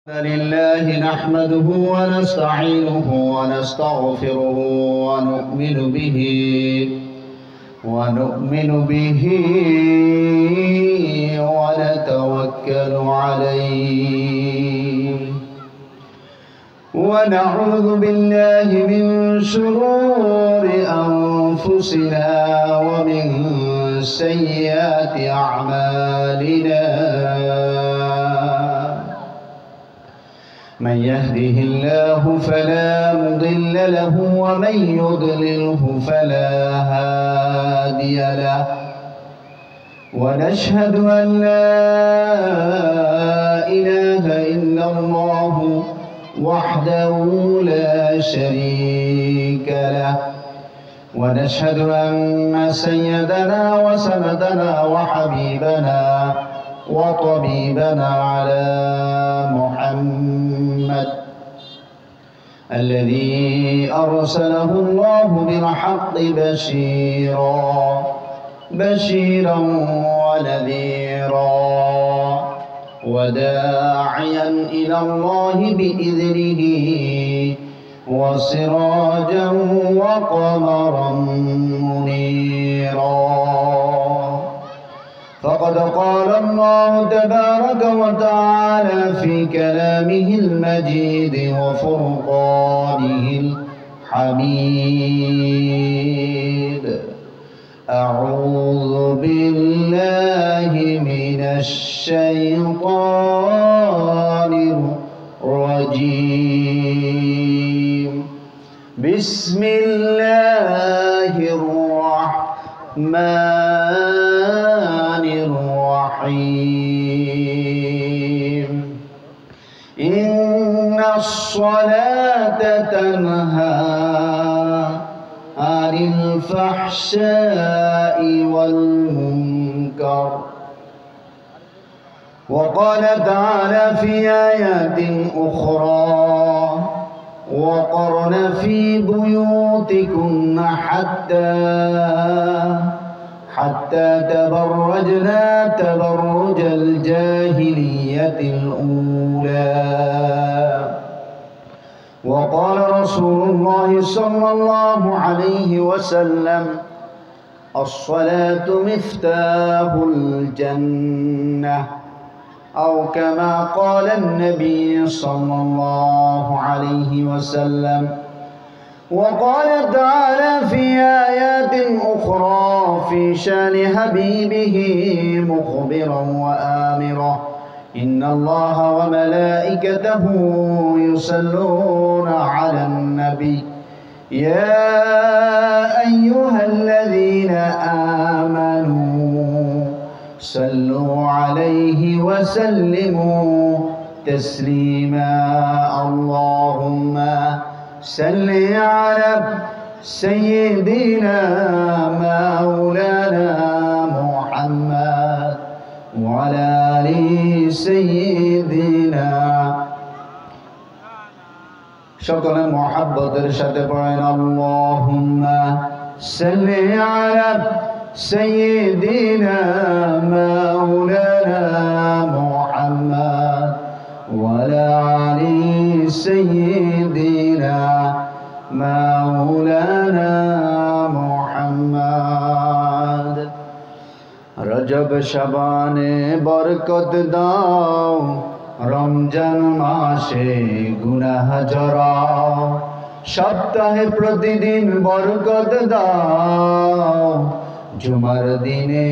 لله نحمده ونستعينه ونستغفره ونؤمن به ونتوكل عليه ونعوذ بالله من شرور أنفسنا ومن سيئات أعمالنا من يهده الله فلا مضل له ومن يضلله فلا هادي له ونشهد أن لا إله إلا الله وحده لا شريك له ونشهد أن سيدنا وسندنا وحبيبنا وطبيبنا على محمد الذي أرسله الله بالحق بشيرا ونذيرا وداعيا إلى الله بإذنه وسراجا وقمرا منيرا فقد قال الله تبارك وتعالى في كلامه المجيد وفرقانه الحميد أعوذ بالله من الشيطان الرجيم بسم الله الرحمن الرحيم إن الصلاة تنهى عن الفحشاء والمنكر وقال تعالى في آيات أخرى وقرن في بيوتكن حتى تبرجنا تبرج الجاهلية الأولى وقال رسول الله صلى الله عليه وسلم الصلاة مفتاح الجنة أو كما قال النبي صلى الله عليه وسلم وقال تعالى في آيات أخرى في شان حبيبه مخبرا وآمرا إن الله وملائكته يصلون على النبي يا أيها الذين آمنوا صلوا عليه وسلموا تسليما اللهم صل على سيدنا مولانا محمد وعلى آل سيدنا সকলে মুহাব্বতের সাথে পড়েন আল্লাহুম্মা সাল্লি আলা سيدنا مولانا محمد وعلى آل سيدنا مولانا محمد রজব শাবানে বরকত দাও রমজান মাসে গুনাহ ঝরাও সপ্তাহে প্রতিদিন বরকত দাও জুমার দিনে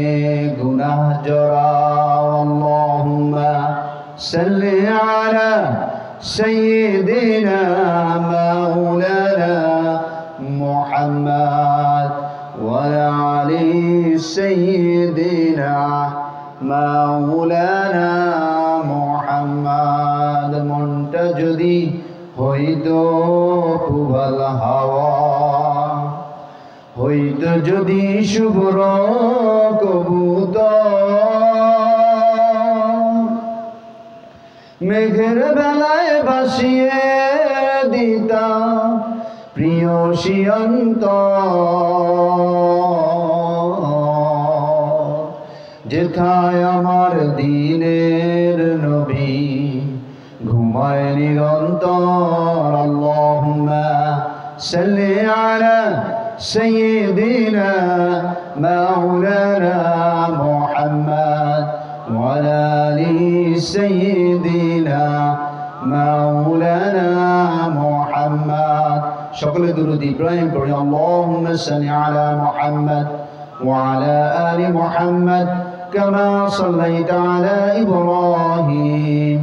গুনাহ ঝরাও আল্লাহুম্মা সাল্লি আলা সাইয়্যিদিনা মাওলানা মুহাম্মদ ওয়া আলি সাইয়্যিদিনা মাওলানা মুহাম্মদ মনটা যদি হইতো কুবাল হাওয়া হইতো যদি শুভ্র কবুতর মেঘের বেলায় ভাসিয়ে দিতাম প্রিয়সী অন্তর যেথায় আমার দিনের নবী ঘুমা হয় নিরন্তর। আল্লাহুম্মা সাল্লি আলা সাইয়্যিদিনা মাওলানা মুহাম্মদ ওয়া আলা আলি সাইয়্যিদিনা মাওলানা মুহাম্মদ। সকলে দুরূদ ইব্রাহিম পড়ি। আল্লাহুম্মা সাল্লি আলা মুহাম্মদ ওয়া আলা আলি মুহাম্মদ কামা সাল্লাইতা আলা ইব্রাহিম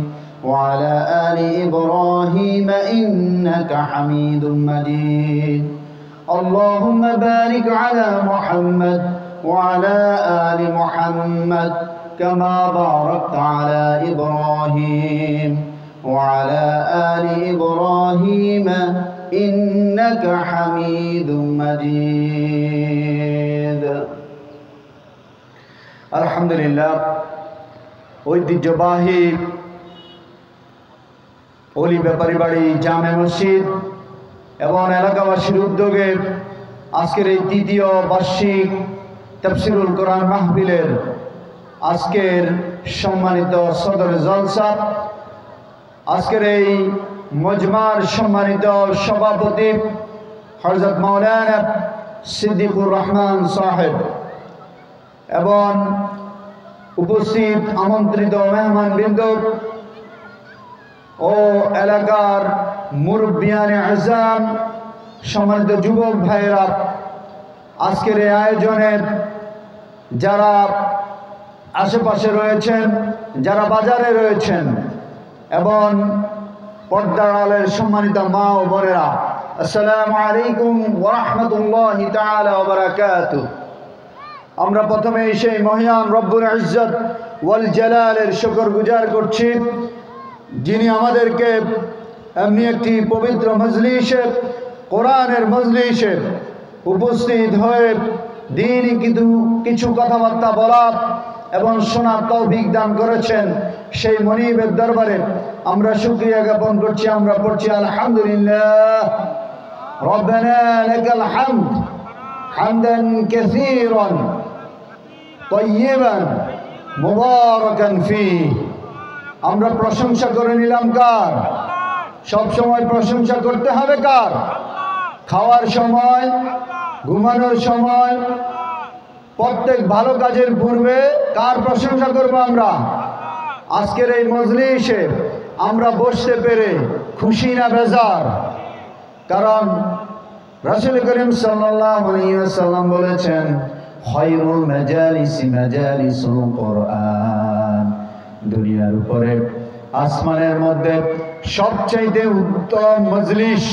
ওয়া আলা আলি ইব্রাহিম ইন্নাকা হামিদুম মাজিদ। আল্লাহুম্মা বারিক আলা মুহাম্মদ ওয়া আলা আলি মুহাম্মদ কামা বারাকতা আলা ইব্রাহিম وعلى آل إبراهيم إنك حميد مجيد। আলহামদুলিল্লাহ, ঐতিহ্যবাহী অলি ব্যাপারী বাড়ি জামে মসজিদ এবং এলাকাবাসীর উদ্যোগে আজকের এই তৃতীয় বার্ষিক তাফসীরুল কোরআন মাহফিলের আজকের সম্মানিত সদর জলসা, আজকের এই মজমার সম্মানিত সভাপতি হযরত মাওলানা সিদ্দিকুর রহমান সাহেব এবং উপস্থিত আমন্ত্রিত মেহমানবৃন্দ ও এলাকার মুরব্বিয়ানে আযম, সম্মানিত যুবক ভাইয়েরা, আজকের এই আয়োজনে যারা আশেপাশে রয়েছেন, যারা বাজারে রয়েছেন এবং পর্দার আড়ালের সম্মানিত মা ও বোনেরা, আসসালামু আলাইকুম ওয়া রাহমাতুল্লাহি তাআলা ওয়া বারাকাতুহু। আমরা প্রথমে সেই মহান রব্বুল ইজ্জত ওয়াল জালালের শুকরগুজার করছি, যিনি আমাদেরকে এমনি একটি পবিত্র মজলিসে, কোরআনের মজলিসে উপস্থিত হয়ে দ্বীনি কিছু কথাবার্তা বলা এবং শোনার তৌফিক দান করেছেন। সেই মনিবের দরবারে আমরা শুকরিয়া জ্ঞাপন করছি। আমরা পড়ছি আলহামদুলিল্লাহ, রব্বানা লাকাল হামদ হামদান কাসীরান তাইয়িবান মুবারাকান ফীহ। আমরা প্রশংসা করে নিলাম কার? সব সময় প্রশংসা করতে হবে কার? খাওয়ার সময়, ঘুমানোর সময়, প্রত্যেক ভালো কাজের পূর্বে কার প্রশংসা করব আমরা? আজকের এই মজলিসে আমরা বসতে পেরে খুশি না বেজার? কারণ রাসূল করিম সাল্লাল্লাহু আলাইহি ওয়াসাল্লাম বলেছেন, খায়রুল মাজালিসি মাজালিসুল কোরআন। দুনিয়ার উপরে আসমানের মধ্যে সবচাইতে উত্তম মজলিস,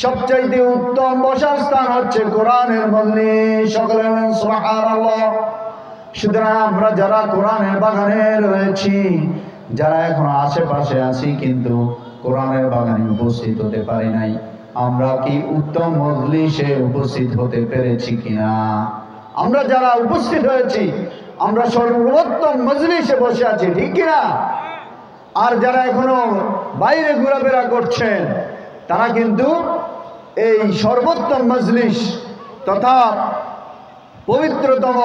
সবচাইতে উত্তম বসার স্থান হচ্ছে কোরআনের মজলিস। সকলে সুবহানাল্লাহ। সুতরাং আমরা যারা কোরআনের বাগানে রয়েছি, যারা এখন আশেপাশে আছি কিন্তু কোরআনের বাগানে উপস্থিত হতে পারি নাই, আমরা কি উত্তম মজলিসে উপস্থিত হতে পেরেছি কিনা? আমরা যারা উপস্থিত হয়েছি আমরা সর্বোত্তম মজলিসে বসে আছি, ঠিক কিনা? আর যারা এখনো বাইরে ঘোরাফেরা করছেন তারা কিন্তু এই সর্বোত্তম মজলিস তথা পবিত্রতম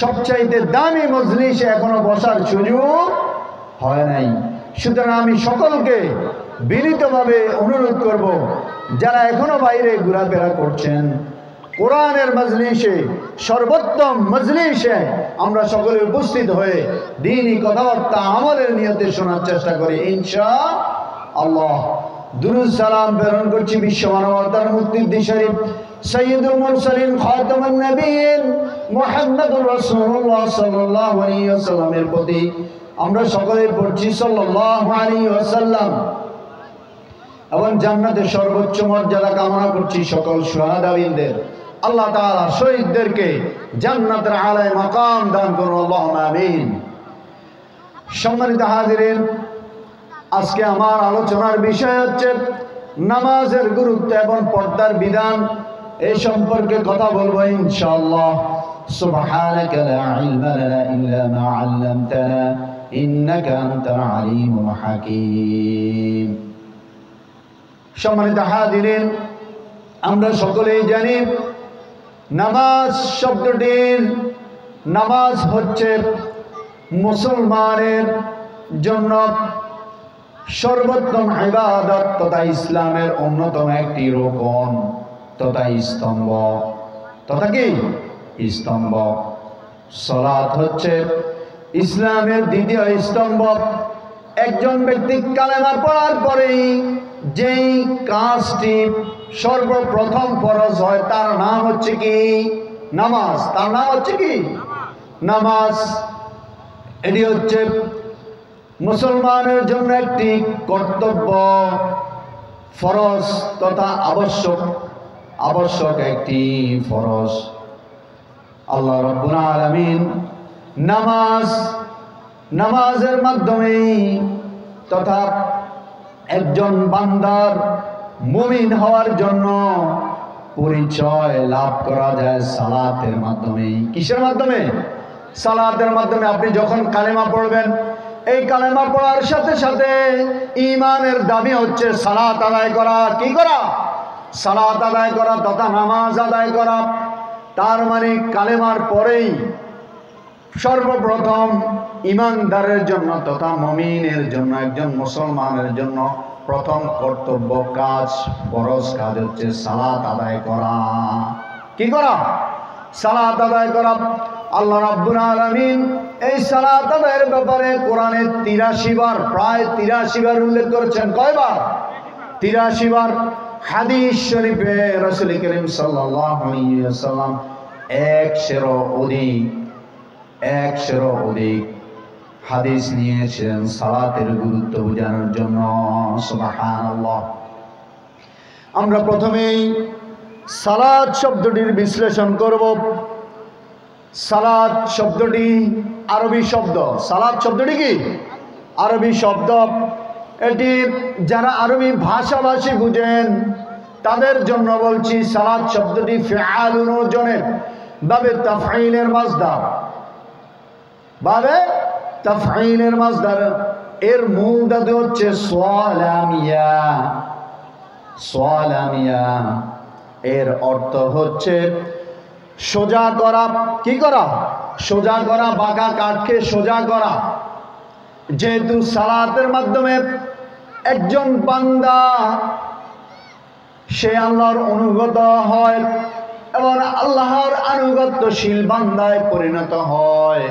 সবচাইতে দামি মজলিসে এখনো বসার সুযোগ হয় নাই। সুতরাং আমি সকলকে বিনীতভাবে অনুরোধ করব, যারা এখনো বাইরে ঘোরাফেরা করছেন, কোরআনের মজলিসে, সর্বোত্তম মজলিসে আমরা সকলে উপস্থিত হয়ে দ্বীনি কথাবার্তা আমলের নিয়তে শোনার চেষ্টা করি ইনশাআল্লাহ। দুরূদ সালাম প্রেরণ করছি বিশ্ব মানবতার মুক্তির শরীফ সাইয়্যিদুল মুরসালিন খাতামুন নবিয়্যিন মুহাম্মদুর রাসূলুল্লাহ সাল্লাল্লাহু আলাইহি ওয়াসাল্লামের প্রতি। আমরা সকলে পড়ছি সাল্লাল্লাহু আলাইহি ওয়াসাল্লাম এবং জান্নাতের সর্বোচ্চ মর্যাদা কামনা করছি সকল শুহাদাবিনদের। আল্লাহ তাআলা শহীদদেরকে জান্নাতের আলায় মাকাম দান করুন, আল্লাহুম্মা আমিন। সম্মানিত হাজিরিন, আজকে আমার আলোচনার বিষয় হচ্ছে নামাজের গুরুত্ব এবং পর্দার বিধান। এই সম্পর্কে কথা বলবো ইনশাআল্লাহ। সুবহানাকা লা ইলমা লানা ইল্লা মা 'আল্লামতানা ইন্নাকা আনতাল আলিমুল হাকীম। সম্মানিত হাজিরিন, আমরা সকলেই জানি নামাজ শব্দটির, নামাজ হচ্ছে মুসলমানের জন্য সর্বোত্তম ইবাদত তথা ইসলামের অন্যতম একটি রোকন তথা স্তম্ভ তথা কি স্তম্ভ। সালাত হচ্ছে ইসলামের দ্বিতীয় স্তম্ভ। একজন ব্যক্তি কালেমা পড়ার পরেই যেই কাজটি সর্বপ্রথম ফরজ হয় তার নাম হচ্ছে কি নামাজ। তার নাম হচ্ছে কি নামাজ। এটি হচ্ছে মুসলমানের জন্য একটি কর্তব্য, ফরজ তথা আবশ্যক একটি ফরজ। আল্লাহ রাব্বুল আলামিন নামাজের মাধ্যমে তথা একজন বান্দার মুমিন হওয়ার জন্য পরিচয় লাভ করা যায় সালাতের মাধ্যমে। কিসের মাধ্যমে? সালাতের মাধ্যমে। আপনি যখন কালেমা পড়বেন, এই কালেমা পড়ার সাথে সাথে ঈমানের দাবি হচ্ছে সালাত আদায় করা। কি করা? সালাত আদায় করা তথা নামাজ আদায় করা। তার মানে কালেমার পরেই সর্বপ্রথম ঈমানদারের জন্য তথা মুমিনের জন্য, একজন মুসলমানের জন্য প্রথম কর্তব্য কাজ, ফরজ কাজ হচ্ছে সালাত আদায় করা। কি করা? সালাত আদায় করা। আল্লাহ রাব্বুল আলামিন এই সালাত আদায়ের ব্যাপারে কোরআনে 83 বার, প্রায় 83 বার উল্লেখ করেছেন। কয়বার? 83 বার। হাদিস শরীফে রাসূল করিম সাল্লাল্লাহু আলাইহি ওয়াসাল্লাম 100 অধিক হাদিস নিয়েছেন সালাতের গুরুত্ব বোঝানোর জন্য। সুবহানাল্লাহ। আমরা প্রথমেই সালাত শব্দটির বিশ্লেষণ করব। সালাত শব্দটি আরবি শব্দ। সালাত শব্দটি কি? আরবি শব্দ। এটি যারা আরবি ভাষাভাষী বুঝেন তাদের জন্য বলছি, সালাত শব্দটি ফিআলুন ওজনের বাবে তাফঈলের মাসদার, এর মূল ধাতু হচ্ছে সোয়ালামিয়া। এর অর্থ হচ্ছে সোজা করা। কি করা? সোজা করা, বাঁকা কাঠকে সোজা করা। যেহেতু সালাতের মাধ্যমে একজন বান্দা সে আল্লাহর অনুগত হয় এবং আল্লাহর আনুগত্যশীল বান্দায় পরিণত হয়,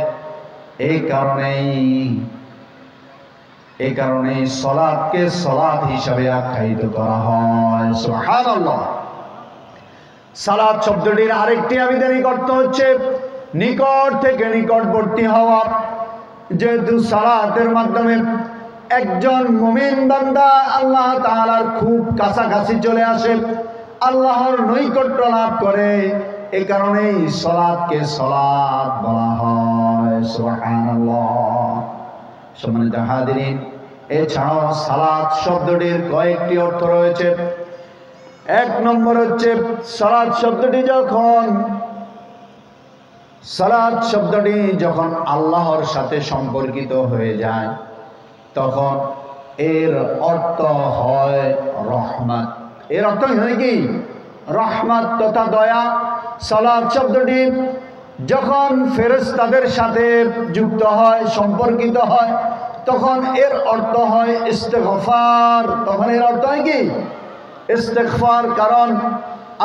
এই কারণেই সালাতকে সালাত হিসাবে আখ্যায়িত করা হয়। সুবহানাল্লাহ। সালাত শব্দটির আরেকটি আবিধানিক অর্থ হচ্ছে নিকট থেকে নিকটবর্তী হওয়া। যেহেতু সালাতের মাধ্যমে একজন মুমিন বান্দা আল্লাহ তাআলার খুব কাছাকাছি চলে আসে, আল্লাহর নৈকট্য লাভ করে, এই কারণেই সালাতকে সালাত বলা হয়। সুবহানাল্লাহ। সম্মানিত হাজিরিন, এছাড়াও সালাত শব্দটির কয়েকটি অর্থ রয়েছে। এক নম্বর হচ্ছে সালাত শব্দটি যখন আল্লাহর সাথে সম্পর্কিত হয়ে যায় তখন এর অর্থ হয় রহমত। এর অর্থ হয় কি? রহমত তথা দয়া। সালাত শব্দটি যখন ফেরেশতাদের সাথে যুক্ত হয়, সম্পর্কিত হয়, তখন এর অর্থ হয় ইস্তেগফার। তখন এর অর্থ হয় কি? ইস্তেগফার। কারণ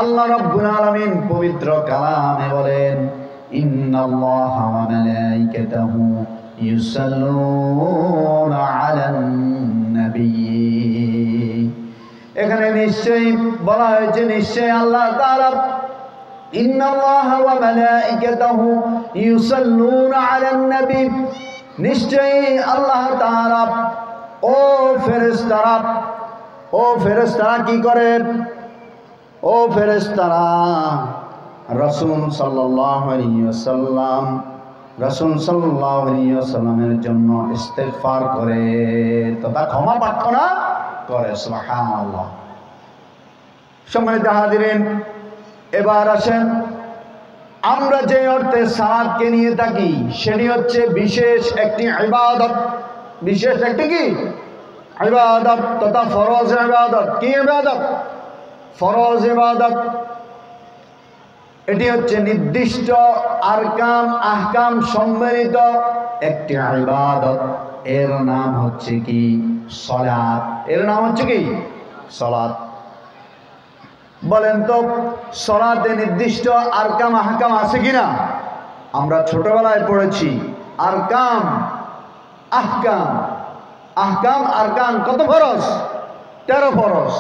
আল্লাহ রাব্বুল আলামিন পবিত্র কালামে বলেন, ইন্নাল্লাহা ওয়া মালাইকাতাহু ইউসাল্লুনা আলান নবী। এখানে নিশ্চয়ই বলা হয়েছে, নিশ্চয়ই আল্লাহ তাআলা, ইন্নাল্লাহা ওয়া মালাইকাতাহু ইউসাল্লুনা আলান নবী, নিশ্চয়ই আল্লাহ তাআলা ও ফেরেশতারা কি করে? ও ফেরেশতারা রাসূল সাল্লাল্লাহু আলাইহি ওয়াসাল্লামের জন্য ইস্তেগফার করে তথা ক্ষমা প্রার্থনা করে। সুবহানাল্লাহ। সম্মানিত হাজিরিন, এবার আসেন আমরা যে অর্থে সালাতকে নিয়ে থাকি সেটি হচ্ছে বিশেষ একটি ইবাদত। বিশেষ একটি কি? ইবাদত তথা ফরজ ইবাদত। কি ইবাদত? ফরজ ইবাদত। এটি হচ্ছে নির্দিষ্ট আহকাম সম্মিলিত একটি ইবাদত। এর নাম হচ্ছে কি সালাত। এর নাম হচ্ছে কি সালাত। বলেন তো সালাতে নির্দিষ্ট আরকাম আহকাম আছে কিনা? আমরা ছোটবেলায় পড়েছি আরকাম আহকাম। আহকাম আরকান কত ফরজ? 13 ফরজ।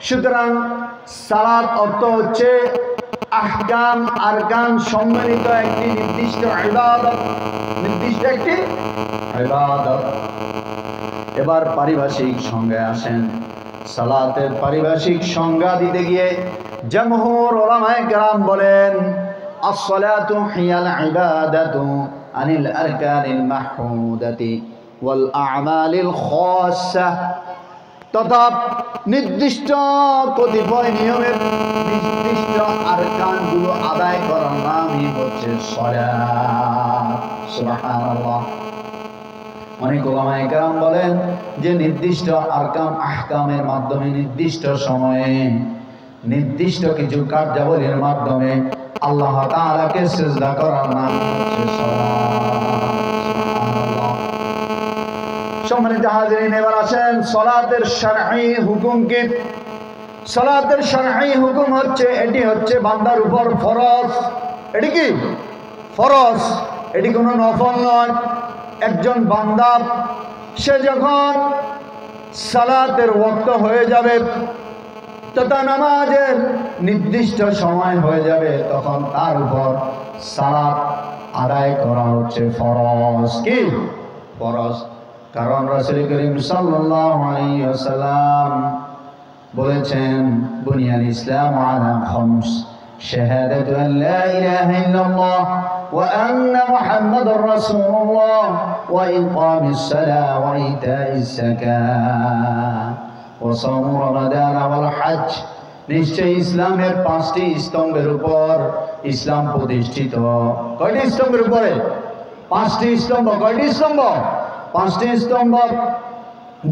সুতরাং সালাত অর্থ হচ্ছে আহকাম আরকান সম্মিলিত একটি নির্দিষ্ট ইবাদত, নির্দিষ্ট একটি ইবাদত। এবার পারিভাষিক সংজ্ঞায় আসেন। সালাতের পারিভাষিক সংজ্ঞা দিতে গিয়ে জমহুর উলামায়ে কেরাম বলেন আস-সালাতু হিয়াল ইবাদাতু আনিল আরকানিল মাহমুদাতি ওয়াল আ'মালিল খাসসা। তথা নির্দিষ্ট কতিপয় নিয়মের নির্দিষ্ট আরকানগুলো আদায় করার নামই হচ্ছে সালাত। সুবহানাল্লাহ। অনেক উলামায়ে কেরাম বলেন যে নির্দিষ্ট আরকাম আহকামের মাধ্যমে নির্দিষ্ট সময়ে নির্দিষ্ট কিছু কার্যাবলীর মাধ্যমে আল্লাহ তাআলাকে সিজদা করার নাম হচ্ছে সালাত। সম্মানিত হাজিরিন, এবার আসেন সালাতের শারঈ হুকুম কি? সালাতের শারঈ হুকুম হচ্ছে এটি হচ্ছে বান্দার উপর ফরজ। এটি কি ফরজ, এটি কোনো নফল নয়। একজন বান্দা সে যখন সালাতের ওয়াক্ত হয়ে যাবে তথা নামাজের নির্দিষ্ট সময় হয়ে যাবে তখন তার উপর সালাত আদায় করা হচ্ছে ফরজ। কি ফরজ? কারণ রাসূল করিম সাল্লাল্লাহু আলাইহি ওয়াসাল্লাম বলেছেন বুনিয়াল ইসলাম আলা খামস শাহাদাতু আন লা ইলাহা ইল্লাল্লাহ ওয়া আন্না মুহাম্মাদুর রাসূলুল্লাহ ওয়া ইকামিস সালাহ ওয়া ইতাইস যাকাত ওয়া সাওম রমাদান ওয়াল হজ। নিশ্চয় ইসলামের 5টি স্তম্ভের উপর ইসলাম প্রতিষ্ঠিত। কয়টি স্তম্ভের উপরে? 5টি স্তম্ভ। কয়টি স্তম্ভ? 5টি স্তম্ভ।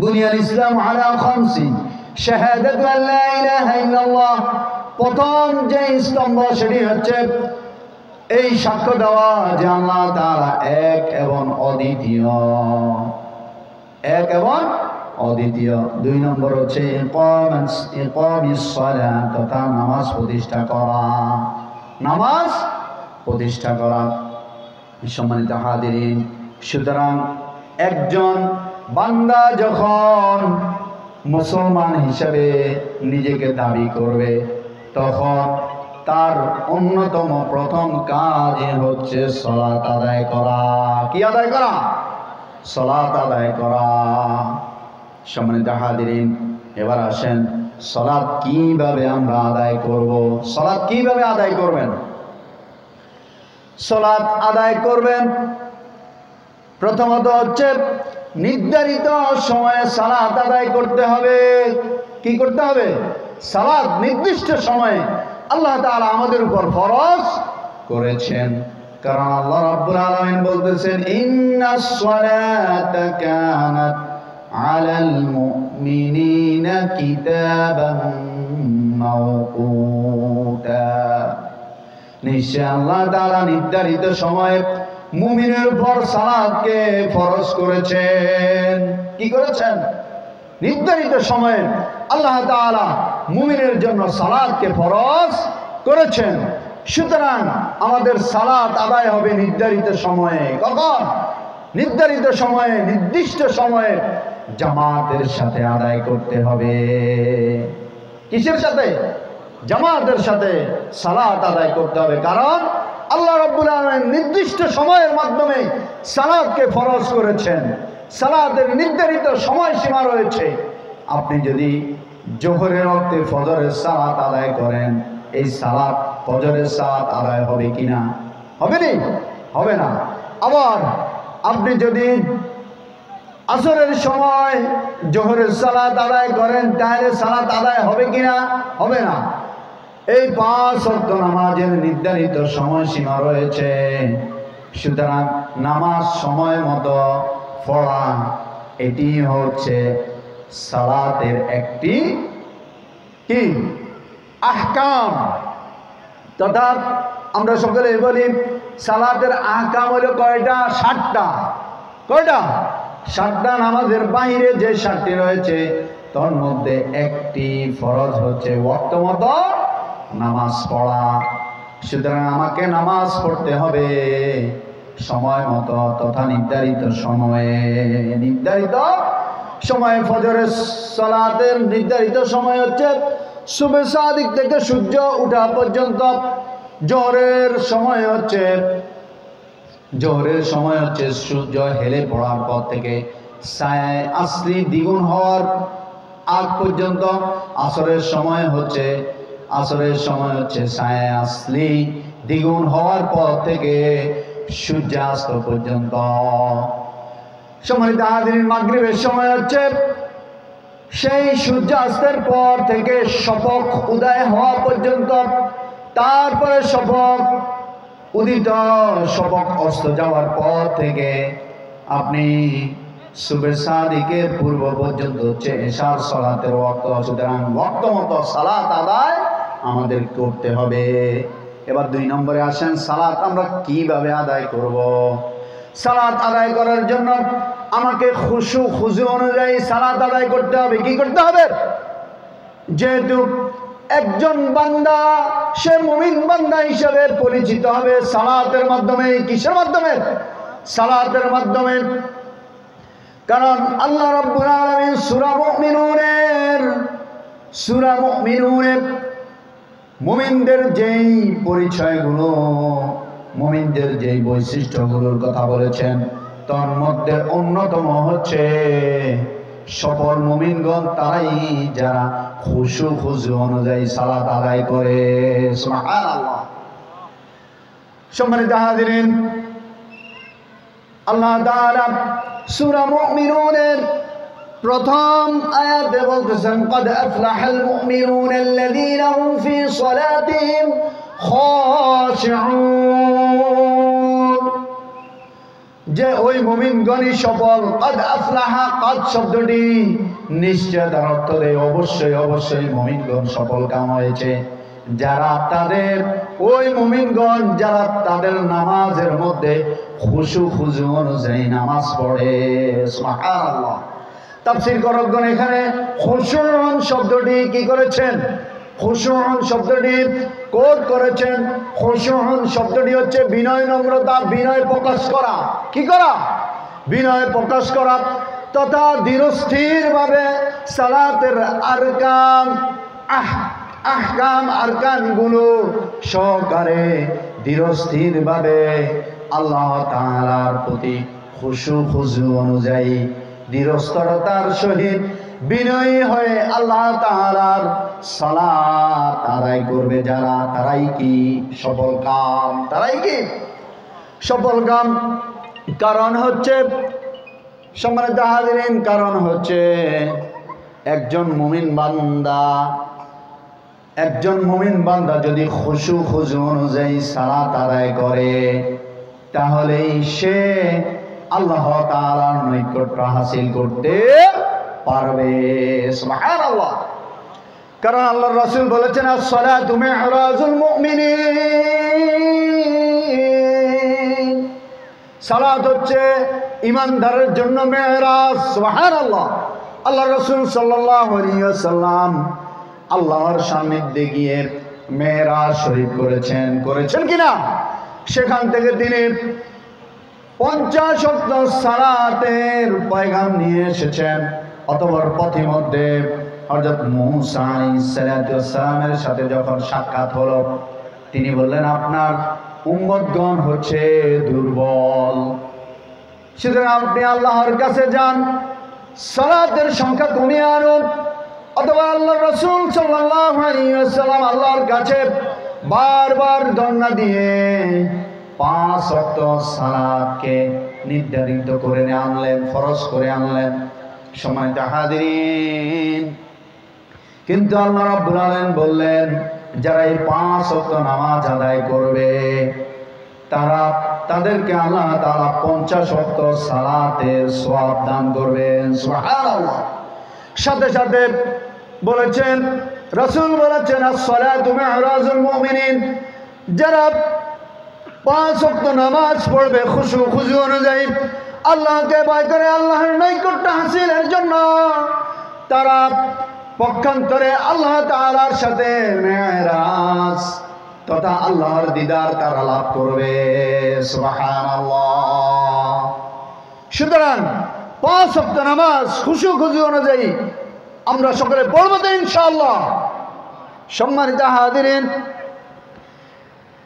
বুনিয়াল ইসলাম আলা খামসিন শাহাদাতু আন লা ইলাহা ইল্লাল্লাহ। প্রথম যে স্তম্ভ সেটি হচ্ছে এই সাক্ষ্য দেওয়া যে আল্লাহ তাআলা এক এবং অদ্বিতীয়, এক এবং অদ্বিতীয়। 2 নম্বর হচ্ছে ইকামিস সালাত, তথা নামাজ প্রতিষ্ঠা করা, নামাজ প্রতিষ্ঠা করা। সম্মানিত হাজিরিন, সুতরাং একজন বান্দা যখন মুসলমান হিসেবে নিজেকে দাবি করবে তখন তার অন্যতম প্রথম কাজ হচ্ছে সালাত আদায় করা। কি আদায় করা? সালাত আদায় করা। সম্মানিত হাজিরিন, এবার আসেন সালাত কিভাবে আমরা আদায় করব। সালাত কিভাবে আদায় করবেন? সালাত আদায় করবেন প্রথমত হচ্ছে নির্ধারিত সময়ে সালাত আদায় করতে হবে। কি করতে হবে? সালাত নির্দিষ্ট সময়ে আল্লাহ তাআলা আমাদের উপর ফরজ করেছেন। কারণ আল্লাহ রাব্বুল আলামিন বলতেছেন ইন্নাস সালাতা কানাত আলাল মুমিনিনা কিতাবান মাওকুতা। নিশ্চয় আল্লাহ তাআলা নির্ধারিত সময়ে মুমিনের উপর সালাতকে ফরজ করেছেন। কি করেছেন? নির্ধারিত সময়ে আল্লাহ তাআলা মুমিনের জন্য সালাতকে ফরজ করেছেন। সুতরাং আমাদের সালাত আদায় হবে নির্ধারিত সময়ে। কখন? নির্ধারিত সময়ে, নির্দিষ্ট সময়ে জামাতের সাথে আদায় করতে হবে। কিসের সাথে? জামাতের সাথে সালাত আদায় করতে হবে। কারণ আল্লাহ রাব্বুল আলামিন নির্দিষ্ট সময়ের মাধ্যমে সালাতকে ফরজ করেছেন। সালাতের নির্ধারিত সময়সীমা রয়েছে। আপনি যদি জোহরের ওয়াক্তে ফজরের সালাত আদায় করেন, এই সালাত ফজরের সালাত আদায় হবে কিনা? হবে না? হবে না। আবার আপনি যদি আসরের সময় জোহরের সালাত আদায় করেন তাহলে সালাত আদায় হবে কিনা? হবে না। এই 5 ওয়াক্ত নামাজের নির্ধারিত সময়সীমা রয়েছে। সুতরাং নামাজ সময় মতো পড়া এটি হচ্ছে সালাতের একটি কি আহকাম। তথা আমরা সকলে বলি সালাতের আহকাম হলো কয়টা? 7টা। কয়টা? 7টা নামাজের বাইরে যে 7টি রয়েছে তার মধ্যে একটি ফরজ হচ্ছে ওয়াক্ত মতো নামাজ পড়া। সুতরাং আমাকে নামাজ পড়তে হবে সময় মতো তথা নির্ধারিত সময়ে। ফজরের সালাতের নির্ধারিত সময় হচ্ছে সুবহ সাদিক থেকে সূর্য ওঠা পর্যন্ত। জোহরের সময় হচ্ছে সূর্য হেলে পড়ার পর থেকে ছায়া আসলি দ্বিগুণ হওয়ার আগ পর্যন্ত। আসরের সময় হচ্ছে ছায়া আসলি দ্বিগুণ হওয়ার পর থেকে সূর্যাস্ত পর্যন্ত। সম্মানিত হাজিরিন, মাগরিবের সময় হচ্ছে সেই সূর্যাস্তের পর থেকে শফক উদয় হওয়া পর্যন্ত। তারপরে শফক অস্ত যাওয়ার পর থেকে আপনি সুবহ সাদিকের পূর্ব পর্যন্ত হচ্ছে এশার সালাতের ওয়াক্ত। সুতরাং ওয়াক্ত মতো সালাত আদায় আমাদের করতে হবে। এবার 2 নম্বরে আসেন, সালাত আমরা কিভাবে আদায় করব। সালাত আদায় করার জন্য আমাকে খুশু অনুযায়ী সালাত আদায় করতে হবে। কি করতে হবে? যেহেতু একজন বান্দা সে মুমিন বান্দা হিসেবে পরিচিত হবে সালাতের মাধ্যমে। কিসের মাধ্যমে? সালাতের মাধ্যমে। কারণ আল্লাহ রাব্বুল আলামিন সূরা মুমিনুনের মুমিনদের যেই পরিচয়গুলো, মুমিনদের যেই বৈশিষ্ট্যগুলোর কথা বলেছেন তার মধ্যে অন্যতম হচ্ছে সফল মুমিনগণ তারাই যারা খুশু অনুযায়ী সালাত আদায় করে। সুবহানাল্লাহ। সম্মানিত হাজিরিন, আল্লাহ তাআলা সূরা মুমিনুনের প্রথম আয়াতে বলতেছেন, قد أفلح المؤمنون الذين هم في صلاتهم خاشعون। যে ওই মুমিনগণই সফল। قد أفلح, قد শব্দটি নিশ্চয় তার অর্থ দেয় অবশ্যই মুমিনগণ সফল কাম হয়েছে যারা তাদের নামাজের মধ্যে খুশু অনুযায়ী নামাজ পড়ে। সুবহানাল্লাহ। তাফসীর করকগণ এখানে খুশুউন শব্দটি কি করেছেন? খুশুউন শব্দটি কোট করেছেন। খুশুউন শব্দটি হচ্ছে বিনয়, নম্রতা, বিনয় প্রকাশ করা। কি করা? বিনয় প্রকাশ করা তথা ধীরস্থিরভাবে সালাতের আরকানগুলো সহকারে ধীরস্থিরভাবে আল্লাহ তাআলার প্রতি খুশু অনুযায়ী ধীরস্থরতার সহিত বিনয়ী হয়ে আল্লাহ তাআলার সালাত আদায় করবে যারা, তারাই কি সফল কাম। কারণ হচ্ছে সম্মানিত হাজিরিন, কারণ হচ্ছে একজন মুমিন বান্দা যদি খুশু অনুযায়ী সালাত আদায় করে তাহলেই সে আল্লাহ তাআলার নৈকট্য হাসিল করতে পারবে। সুবহানাল্লাহ। কারণ আল্লাহর রাসূল বলেছেন, আস-সালাতু মি'রাজুল মুমিনিন। সালাত হচ্ছে ঈমানদারের জন্য মেরাজ। সুবহানাল্লাহ। আল্লাহর রাসূল সাল্লাল্লাহু আলাইহি ওয়াসাল্লাম আল্লাহর সান্নিধ্যে গিয়ে মেরাজ শরীফ করেছেন কিনা? সেখান থেকে তিনি 50 ওয়াক্ত সালাতের পয়গাম নিয়ে এসেছেন। অতঃপর পথিমধ্যে হযরত মূসা আলাইহিস সালামের সাথে যখন সাক্ষাৎ হলো, তিনি বললেন, আপনার উম্মতগণ হচ্ছে দুর্বল, সুতরাং আপনি আল্লাহর কাছে যান, সালাতের সংখ্যা কমিয়ে আনুন। অথবা আল্লাহ রাসূল সাল্লাল্লাহু আলাইহি ওয়াসাল্লাম আল্লাহর কাছে বারবার দণ্ডা দিয়ে 5 ওয়াক্ত সালাতকে নির্ধারিত করে আনলেন, ফরজ করে আনলেন। সম্মানিত হাজিরিন, কিন্তু আল্লাহ রাব্বুল আলামিন বললেন, যারা এই 5 ওয়াক্ত নামাজ আদায় করবে তাদেরকে আল্লাহ তাআলা 50 ওয়াক্ত সালাতের সওয়াব দান করবেন। সুবহানাল্লাহ। সাথে সাথে বলেছেন, রাসূল বলেছেন, আস-সালাতু মি'রাজুল মুমিনিন। যারা 5 ওয়াক্ত নামাজ পড়বে খুশু অনুযায়ী, আল্লাহকে ভয় করে আল্লাহর নৈকট্য হাসিলের জন্য তারা পক্ষান্তরে আল্লাহ তাআলার সাথে মেরাজ তথা আল্লাহর দিদার তারা লাভ করবে। সুবহানাল্লাহ। সুতরাং 5 ওয়াক্ত নামাজ খুশু অনুযায়ী আমরা সকলে পড়ব তো ইনশাআল্লাহ। সম্মানিত হাজিরিন,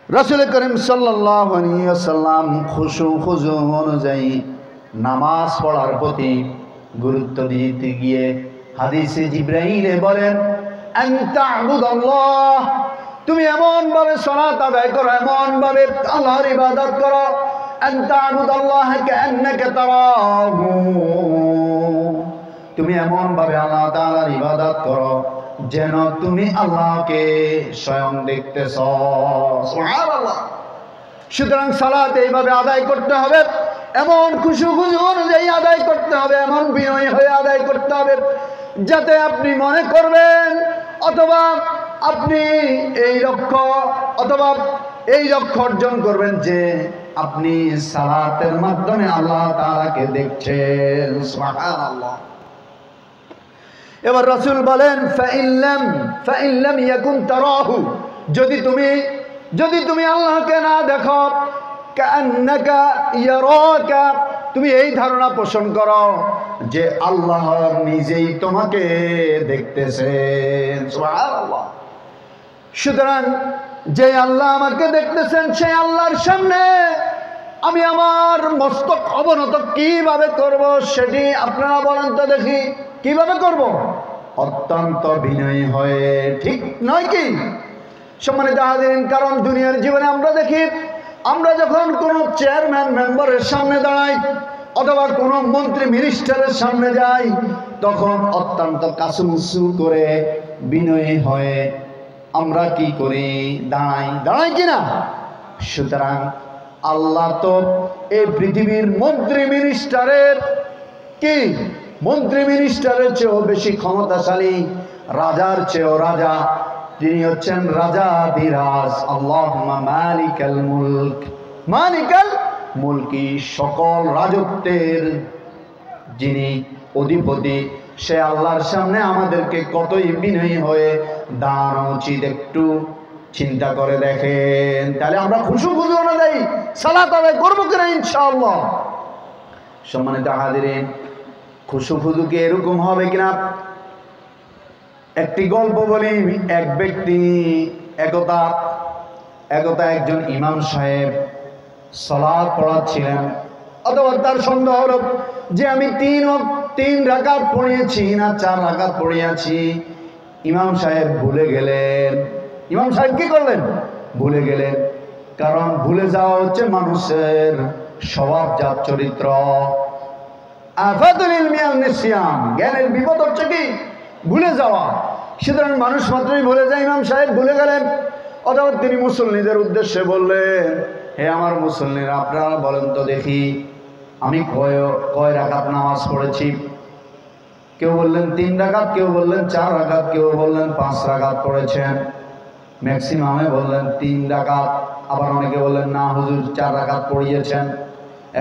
রাসূল করিম সাল্লাল্লাহু আলাইহি ওয়াসাল্লাম খুশু অনুযায়ী নামাজ পড়ার প্রতি গুরুত্ব দিতে গিয়ে হাদিসে জিবরাইলে বলেন, আনতা আবুদাল্লাহ, তুমি এমন ভাবে সালাত আদায় করো, এমন ভাবে আল্লাহর ইবাদত করো, আনতা আবুদাল্লাহ কাআন্নাকা তারাহু, তুমি এমন ভাবে আল্লাহ তাআলার ইবাদত করো যেন তুমি আল্লাহকে স্বয়ং দেখতেছ। সুবহানাল্লাহ। সুতরাং সালাত এইভাবে আদায় করতে হবে, এমন খুশু অনুযায়ী আদায় করতে হবে, এমন বিনয়ী হয়ে আদায় করতে হবে যাতে আপনি মনে করবেন অথবা আপনি এই লক্ষ্য অর্জন করবেন যে আপনি সালাতের মাধ্যমে আল্লাহ তাআলাকে দেখছেন। সুবহানাল্লাহ। এবার রাসূল বলেন, ফাইল্লাম ইয়াকুন তারাহু, যদি তুমি আল্লাহকে না দেখো, কাআন্নাকা ইয়ারাকা, তুমি এই ধারণা পোষণ করো যে আল্লাহ নিজেই তোমাকে দেখতেছেন। সুবহানাল্লাহ। সুতরাং যে আল্লাহ আমাকে দেখতেছেন সেই আল্লাহর সামনে আমি আমার মস্তক অবনত কিভাবে করব সেটি আপনারা বলেন তো দেখি, কিভাবে করব? অত্যন্ত বিনয়ী হয়ে, ঠিক নয় কি? সম্মানিত হাজিরিন, কারণ দুনিয়ার জীবনে আমরা দেখি, আমরা যখন কোনো চেয়ারম্যান মেম্বারের সামনে দাঁড়াই অথবা কোনো মন্ত্রী মিনিস্টারের সামনে যাই, তখন অত্যন্ত কাসুমুসু করে বিনয়ী হয়ে আমরা কি করি? দাঁড়াই কিনা? সুতরাং আল্লাহ তো এই পৃথিবীর মন্ত্রী মিনিস্টারের চেয়েও বেশি ক্ষমতাশালী, রাজার চেয়েও রাজা। তিনি হচ্ছেন রাজাধিরাজ। আল্লাহুম্মা মালিকাল মুলকি, সকল রাজত্বের যিনি অধিপতি, সে আল্লাহর সামনে আমাদেরকে কতই বিনয়ী হয়ে দাঁড়ানো উচিত একটু চিন্তা করে দেখেন। তাহলে আমরা খুশু অনুযায়ী সালাত আদায় করবো কিনা ইনশাআল্লাহ। সম্মানিত হাজিরিন, খুশু কি এরকম হবে কিনা? একটি গল্প বলি। এক ব্যক্তি একদা একজন ইমাম সাহেব সালাত পড়াচ্ছিলেন, অথবা তার সন্দেহ হলো যে আমি 3 রাকাত পড়িয়েছি না 4 রাকাত পড়িয়েছি। ইমাম সাহেব ভুলে গেলেন। ইমাম সাহেব কি করলেন? ভুলে গেলেন। কারণ ভুলে যাওয়া হচ্ছে মানুষের স্বভাবজাত চরিত্র। আফাতুল ইলমি আন-নিসয়ান, জ্ঞানের বিপদ হচ্ছে কি? ভুলে যাওয়া। সুতরাং মানুষ মাত্রই ভুলে যায়। ইমাম সাহেব ভুলে গেলেন। অথবা তিনি মুসল্লিদের উদ্দেশ্যে বললেন, হে আমার মুসল্লিরা, আপনারা বলেন তো দেখি আমি কয় রাকাত নামাজ পড়েছি? কেউ বললেন 3 রাকাত, কেউ বললেন 4 রাকাত, কেউ বললেন 5 রাকাত পড়েছেন। ম্যাক্সিমামে বললেন 3 রাকাত, আবার অনেকে বললেন না হুজুর 4 রাকাত পড়িয়েছেন।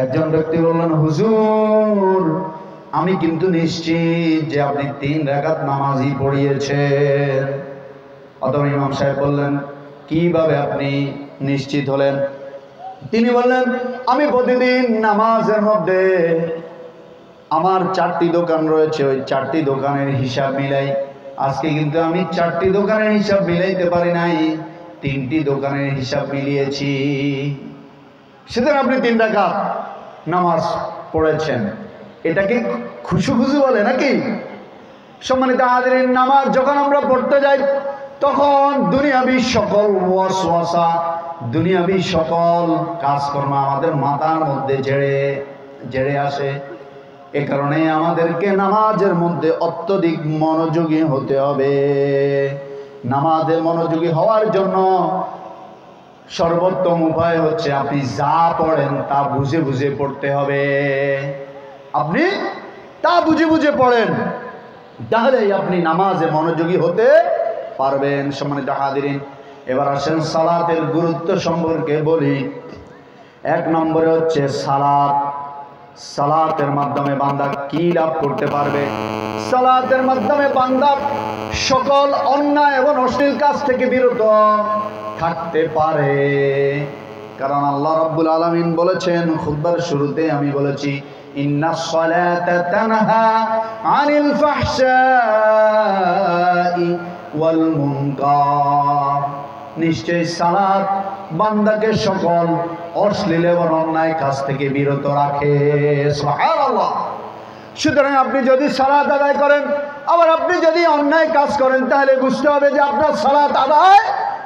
একজন ব্যক্তি বললেন, হুজুর আমি কিন্তু নিশ্চিত যে আপনি 3 রাকাত নামাজই পড়িয়েছেন। অথবা ইমাম সাহেব বললেন, কিভাবে আপনি নিশ্চিত হলেন? তিনি বললেন, আমি প্রতিদিন নামাজের মধ্যে আমার 4টি দোকান রয়েছে, ওই 4টি দোকানের হিসাব মিলাই। আজকে কিন্তু আমি 4টি দোকানের হিসাব মিলাইতে পারি নাই, 3টি দোকানের হিসাব মিলিয়েছি। সেদিন আপনি 3 রাকাত নামাজ পড়েছেন, এটাকে খুশু বলে নাকি? সম্মানিত হাজিরিন, নামাজ যখন আমরা পড়তে যাই তখন দুনিয়াবি সকল ওয়াসওয়াসা, দুনিয়াবি সকল কাজকর্ম আমাদের মাথার মধ্যে জেড়ে আসে। এ কারণে আমাদেরকে নামাজের মধ্যে অত্যধিক মনোযোগী হতে হবে। নামাজে মনোযোগী হওয়ার জন্য সর্বোত্তম উপায় হচ্ছে আপনি যা পড়েন তা বুঝে বুঝে পড়তে হবে। আপনি তা বুঝে পড়েন, তাহলেই আপনি নামাজে মনোযোগী হতে পারবেন। সম্মানিত হাজিরিন, এবার আসেন সালাতের গুরুত্ব সম্পর্কে বলি। 1 নম্বরে হচ্ছে সালাত সালাতের মাধ্যমে বান্দা কি লাভ করতে পারবে? সালাতের মাধ্যমে বান্দা সকল অন্যায় এবং অশ্লীল কাজ থেকে বিরত থাকতে পারে। কারণ আল্লাহ রাব্বুল আলামিন বলেছেন, খুতবার শুরুতে আমি বলেছি, ইন্নাস সালাতা তানহা আনিল ফাহশাই ওয়াল মুনকার, নিশ্চয় সালাত বান্দাকে সকল অশ্লীল এবং অন্যায় কাজ থেকে বিরত রাখে। সুবহানাল্লাহ। সুতরাং আপনি যদি সালাত আদায় করেন, আবার আপনি যদি অন্যায় কাজ করেন, তাহলে বুঝতে হবে যে আপনার সালাত আদায়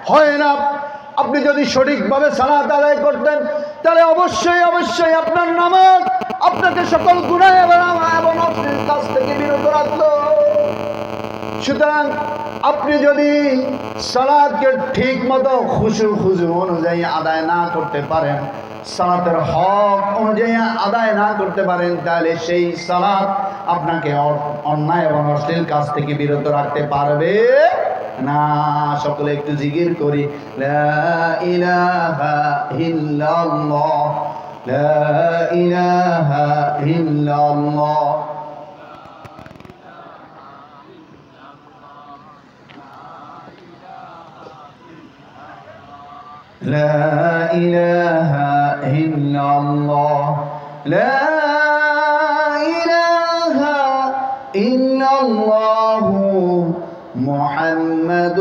হয় না। আপনি যদি সঠিকভাবে সালাত আদায় করতেন, তাহলে অবশ্যই অবশ্যই আপনার নামাজ আপনাকে সকল গুনাহ এবং অশ্লীল কাজ থেকে বিরত রাখতো। সুতরাং আপনি যদি সালাতকে ঠিক মতো খুশু অনুযায়ী আদায় না করতে পারেন, সালাতের হক অনুযায়ী আদায় না করতে পারেন, তাহলে সেই সালাত আপনাকে অন্যায় এবং অশ্লীল কাজ থেকে বিরত রাখতে পারবে না। সকলে একটু জিকির করি, লা ইলাহা ইল্লাল্লাহ, লা ইলাহা ইল্লাল্লাহ। لا إله إلا الله لا إله إلا الله محمد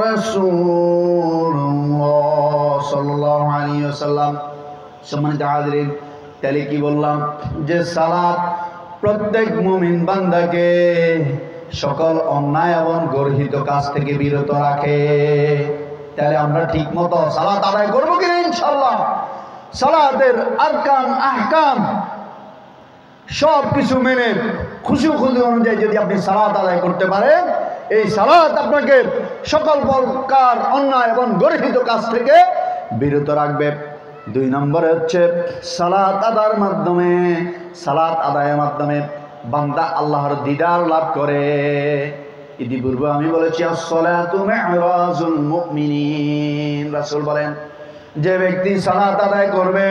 رسول الله صلى الله عليه وسلم। সম্মানিত হাজিরিন, তাহলে কি বললাম যে সালাত প্রত্যেক মুমিন বান্দাকে সকল অন্যায় এবং গর্হিত কাজ থেকে বিরত রাখে। তাহলে আমরা ঠিক মতো সালাত আদায় করবো কিনা? ইনশাআল্লাহ সালাতের আরকান আহকাম সব কিছু মেনে খুশি অনুযায়ী যদি আপনি সালাত আদায় করতে পারেন, এই সালাত আপনাকে সকল প্রকার অন্যায় এবং গর্হিত কাজ থেকে বিরত রাখবে। 2 নম্বরে হচ্ছে সালাত আদায়ের মাধ্যমে বান্দা আল্লাহর দিদার লাভ করে। ইতিপূর্বে আমি বলেছি, আসসালাতু মি'রাজুল মুমিনিন। রাসূল বলেন, যে ব্যক্তি সালাত আদায় করবে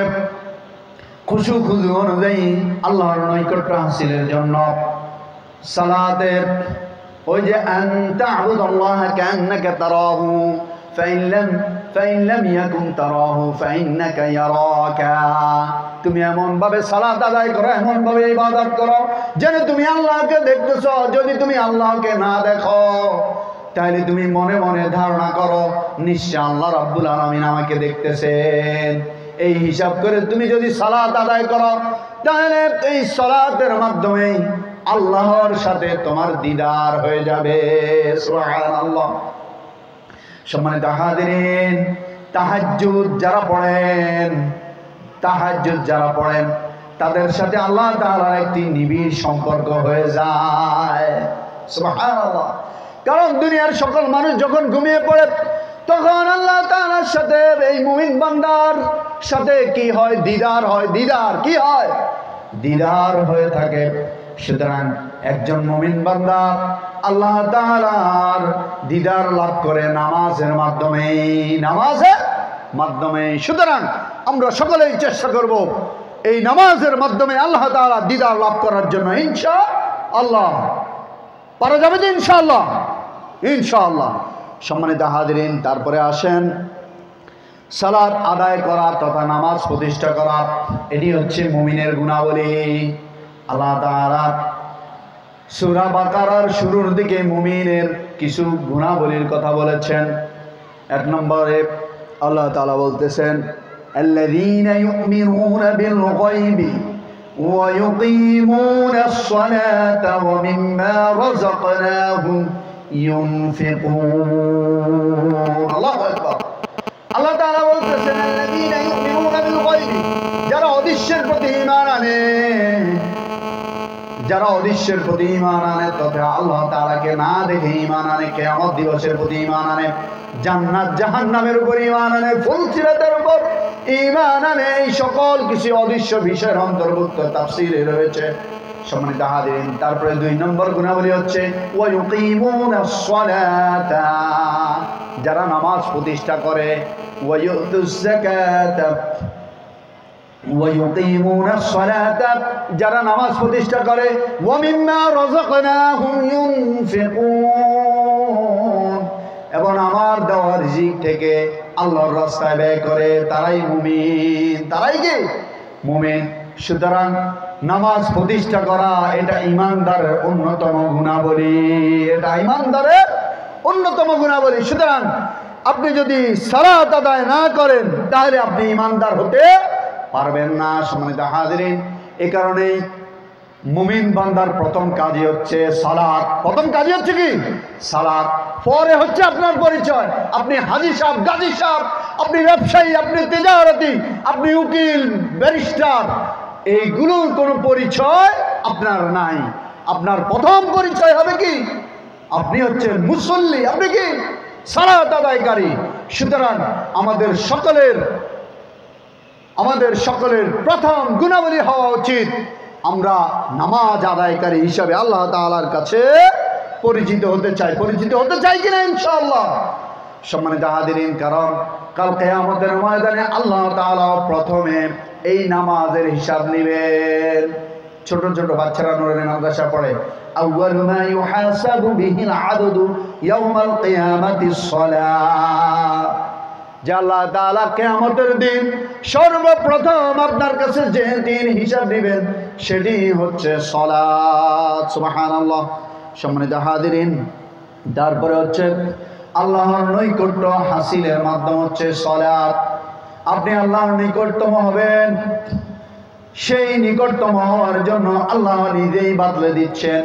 খুশু অনুযায়ী আল্লাহর নৈকট্য হাসিলের জন্য, সালাতের ওই যে আন তা'বুদাল্লাহ কান্নাকা তারাহু ফাইন লাম ইয়াকুন তারাহু ফাইন্নাকা ইয়ারাকা, তুমি এমন ভাবে সালাত আদায় করো, এমন ভাবে ইবাদত করো যেন তুমি আল্লাহকে দেখতেছো। যদি তুমি আল্লাহকে না দেখো, তাহলে তুমি মনে মনে ধারণা করো নিশ্চয় আল্লাহ রাব্বুল আলামিন আমাকে দেখতেছেন। এই হিসাব করে তুমি যদি সালাত আদায় করো, তাহলে এই সালাতের মাধ্যমে আল্লাহর সাথে তোমার দিদার হয়ে যাবে। সুবহানাল্লাহ। সম্মানিত হাজিরিন, তাহাজ্জুদ যারা পড়েন তাদের সাথে আল্লাহ তাআলার একটি নিবিড় সম্পর্ক হয়ে যায়। সুবহানাল্লাহ। কারণ দুনিয়ার সকল মানুষ যখন ঘুমিয়ে পড়ে, তখন আল্লাহ তাআলার সাথে এই মুমিন বান্দার সাথে কি হয়? দিদার হয়। দিদার কি হয়? দিদার হয়ে থাকে। সুতরাং একজন মুমিন বান্দা আল্লাহ তাআলার দিদার লাভ করে নামাজের মাধ্যমে। সুতরাং আমরা সকলেই চেষ্টা করব এই নামাজের মাধ্যমে আল্লাহ তাআলা দিদার লাভ করার জন্য। ইনশাআল্লাহ পারা যাবে যে? ইনশাআল্লাহ। সম্মানিত হাজিরিন, তারপরে আসেন সালাত আদায় করা তথা নামাজ প্রতিষ্ঠা করা, এটি হচ্ছে মুমিনের গুণাবলী। আল্লাহ তাআলা সূরা বাকারার শুরুর দিকে মুমিনের কিছু গুণাবলীর কথা বলেছেন। 1 নম্বরে আল্লাহ তাআলা বলতেছেন, আল্লাযীনা ইউমিনুনা বিল গায়বি ওয়া ইউকিমুনাস সালাতা ওয়া মিম্মা রাযাকনাহুম ইউনফিকুন। আল্লাহু আকবার। আল্লাহ তাআলা বলতেছেন, আল্লাযীনা ইউমিনুনা বিল গায়বি, যারা অদৃশ্যের প্রতি ঈমান আনে, তথা আল্লাহ তাআলাকে না দেখে ঈমান আনে, কিয়ামত দিবসের প্রতি ঈমান আনে, জান্নাত জাহান্নামের উপর ঈমান আনে, ফুলসিরাতের উপর ঈমান আনে, এই সকল কিছু অদৃশ্য বিষয়ের অন্তর্ভুক্ত তাফসীরে রয়েছে। সম্মানিত হাজিরিন, তারপরে 2 নম্বর গুণাবলী হচ্ছে ওয়া ইউকিমুনাস সালাতা, যারা নামাজ প্রতিষ্ঠা করে, ওয়া ইউতুজ যাকাতা, ويقيمون الصلاة যারা নামাজ প্রতিষ্ঠা করে ومما رزقناهم ينفقون এবং আমার দেওয়া রিজিক থেকে আল্লাহর রাস্তায় ব্যয় করে তারাই মুমিন। তারাই কি মুমিন। সুতরাং নামাজ প্রতিষ্ঠা করা এটা ঈমানদারের অন্যতম গুণাবলী, এটা ঈমানদারের অন্যতম গুণাবলী। সুতরাং আপনি যদি সালাত আদায় না করেন তাহলে আপনি ঈমানদার হতে পারবেন না। সম্মানিত হাজিরিন, এই কারণেই মুমিন বান্দার প্রথম কাজই হচ্ছে সালাত। প্রথম কাজই হচ্ছে কি? সালাত। পরে হচ্ছে আপনার পরিচয়। আপনি হাজী সাহেব, গাজী সাহেব, আপনি ব্যবসায়ী, আপনি তেজারতি, আপনি উকিল, ব্যারিস্টার, এইগুলোর কোনো পরিচয় আপনার নাই। আপনার প্রথম পরিচয় হবে কি? আপনি হচ্ছেন মুসল্লি, আপনি কি? সালাত আদায়কারী। সুতরাং আমাদের সকলের প্রথম গুণাবলী হওয়া উচিত আমরা নামাজ আদায়কারী হিসাবে আল্লাহ তাআলার কাছে পরিচিত হতে চাই। পরিচিত হতে চাই কিনা? ইনশাআল্লাহ। সম্মানিত হাজিরিন, কারণ কাল কিয়ামতের ময়দানে আল্লাহ তাআলা প্রথমে এই নামাজের হিসাব নেবেন। ছোট ছোট বাচ্চারা নূরানী মাদ্রাসা পড়ে, আউয়ালু মা ইউহাসাবু বিহিল আবদু ইয়াউমাল কিয়ামাতিস সালাহ। যে আল্লাহ তাআলা কিয়ামতের দিন সর্বপ্রথম আপনার কাছে যে দিন হিসাব নেবেন সেটি হচ্ছে সালাত। সুবহানাল্লাহ। সম্মানিত হাজিরিন, তারপরে হচ্ছে আল্লাহর নৈকট্য হাসিলের মাধ্যম হচ্ছে সালাত। আপনি আল্লাহর নিকটতম হবেন, সেই নিকটতম হওয়ার জন্য আল্লাহ নিজেই বাতলে দিচ্ছেন,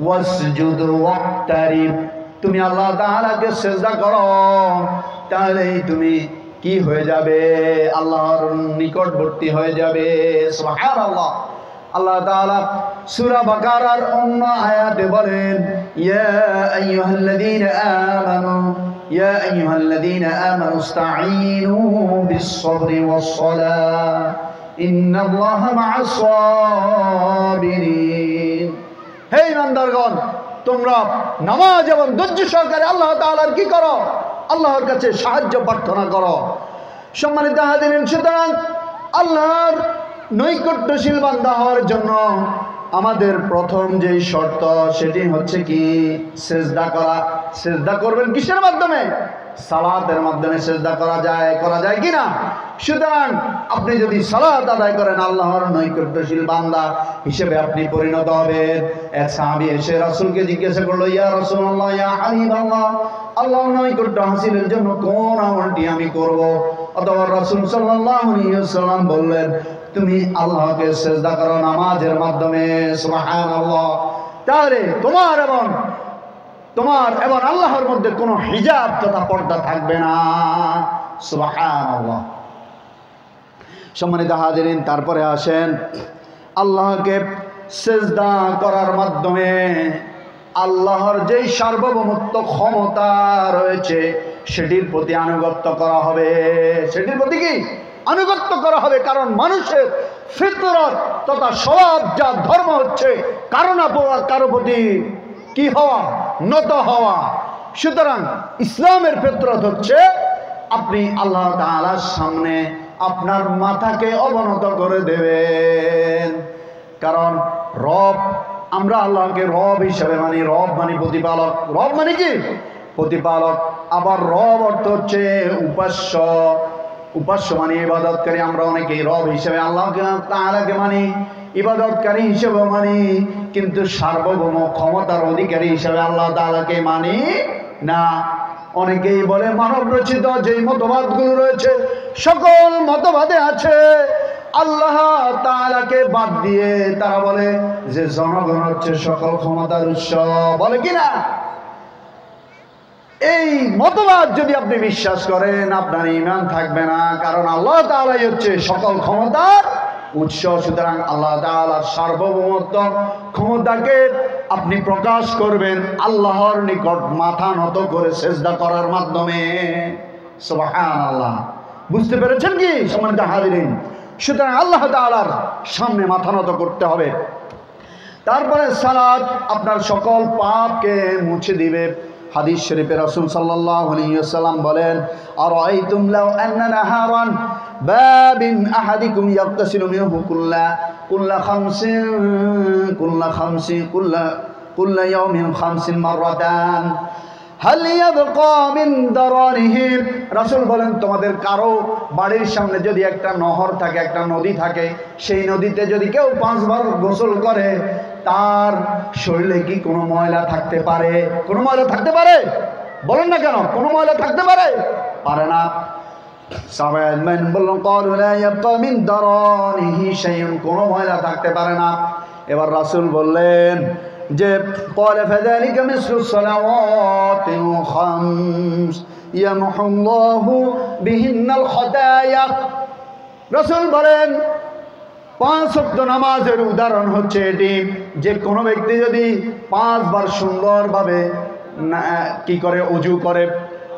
ওয়াসজুদ ওয়াক্তারিব। তুমি আল্লাহ তাআলাকে সিজদা করো, তাহলেই তুমি কি হয়ে যাবে? আল্লাহর নিকটবর্তী হয়ে যাবে। সুবহানাল্লাহ। আল্লাহ তাআলা সূরা বাকারার অন্য আয়াতে বলেন, ইয়া আইয়ুহাল্লাযীনা আমানু ইসতাঈনু বিস-সাবরি ওয়াস-সালাহ ইন্নাল্লাহা মা'আস সাবিরিন। হে ঈমানদারগণ, তোমরা নামাজ এবং ধৈর্য সহকারে আল্লাহ তাআলার কি করো? আল্লাহর কাছে সাহায্য প্রার্থনা করো। সম্মানিত হাজিরিন, সুতরাং আল্লাহর নৈকট্যশীল বান্দা হওয়ার জন্য আমাদের প্রথম যেই শর্ত সেটি হচ্ছে কি? সিজদা করা। সিজদা করবেন কিসের মাধ্যমে? সালাতের মাধ্যমে সিজদা করা যায় কি না? সুতরাং আপনি যদি সালাত আদায় করেন আল্লাহর নৈকট্যশীল বান্দা হিসেবে আপনি পরিণত হবেন। এক সাহাবী এসে রাসূলকে জিজ্ঞাসা করলো, ইয়া রাসূলুল্লাহ, ইয়া হাবিবাল্লাহ, আল্লাহর নৈকট্য হাসিলের জন্য কোন আমলটি আমি করব? অতঃপর রাসূল সাল্লাল্লাহু আলাইহি ওয়াসাল্লাম বললেন, তুমি আল্লাহকে সিজদা করো নামাজের মাধ্যমে। সুবহানাল্লাহ। তাহলে তোমার এবং আল্লাহর মধ্যে কোনো হিজাব তথা পর্দা থাকবে না। সুবহানাল্লাহ। সম্মানিত হাজিরিন, তারপরে আসেন আল্লাহকে সিজদা করার মাধ্যমে আল্লাহর যেই সার্বভৌমত্ব ক্ষমতা রয়েছে সেটির প্রতি আনুগত্য করা হবে। সেটির প্রতি কি? আনুগত্য করা হবে। কারণ মানুষের ফিতরত তথা স্বভাব যা ধর্ম হচ্ছে কারো প্রতি কি হওয়া? নত হওয়া। সুতরাং ইসলামের ফিতরত হচ্ছে আপনি আল্লাহ তাআলার সামনে আপনার মাথাকে অবনত করে দেবেন। কারণ রব, আমরা আল্লাহকে রব হিসেবে মানি। রব মানে প্রতিপালক। রব মানে কি? প্রতিপালক। আবার রব অর্থ হচ্ছে উপাস্য। উপাস্য মানে ইবাদতকারী। আমরা অনেকেই রব হিসেবে আল্লাহ তাআলাকে মানি, ইবাদতকারী হিসেবে মানি, কিন্তু সার্বভৌম ক্ষমতার অধিকারী হিসেবে আল্লাহ তাআলাকে মানি না। অনেকেই বলে মানব রচিত যেই মতবাদগুলো রয়েছে সকল মতবাদে আছে আল্লাহ তাআলাকে বাদ দিয়ে তারা বলে যে জনগণ হচ্ছে সকল ক্ষমতার উৎস। বলে কিনা? এই মতবাদ যদি আপনি বিশ্বাস করেন আপনার ঈমান থাকবে না। কারণ আল্লাহ তাআলাই হচ্ছে সকল ক্ষমতার উৎস। সুতরাং আল্লাহ তাআলার সার্বভৌমত্ব ক্ষমতাকে আপনি প্রকাশ করবেন আল্লাহর নিকট মাথা নত করে সিজদা করার মাধ্যমে। সুবহানাল্লাহ। বুঝতে পেরেছেন কি সম্মানিত হাজিরিন? সুতরাং আল্লাহ তাআলার সামনে মাথা নত করতে হবে। তারপরে সালাত আপনার সকল পাপকে মুছে দিবে। হাদিস শরীফে রাসূল সাল্লাল্লাহু আলাইহি ওয়াসাল্লাম বলেন, আরাআইতুম লাউ আন্না নাহারান বাবিন আহাদিকুম ইয়াগতাসিলু মিনহু কুল্লা ইয়াউমিন 50 মাররাতান হাল ইয়াবকা মিন দারারিহি। রাসূল বলেন তোমাদের কারো বাড়ির সামনে যদি একটা নহর থাকে, একটা নদী থাকে, সেই নদীতে যদি কেউ 5 বার গোসল করে তার শরীরে কি কোনো ময়লা থাকতে পারে? কোনো ময়লা থাকতে পারে? বলেন না কেন, কোনো ময়লা থাকতে পারে? পারে না। সাহাবায়ে বললেন ক্বালু লা ইয়াবকা মিন দারারিহি শাইউন, কোনো ময়লা থাকতে পারে না। এবার রাসূল বললেন যে ক্বালা ফাযালিকা মিসলু সালাওয়াতিল খামস ইয়ামহুল্লাহু বিহিন্নাল খাতায়া। রাসূল বলেন 5 ওয়াক্ত নামাজের উদাহরণ হচ্ছে এটি, যে কোনো ব্যক্তি যদি 5 বার সুন্দরভাবে কি করে ওযু করে,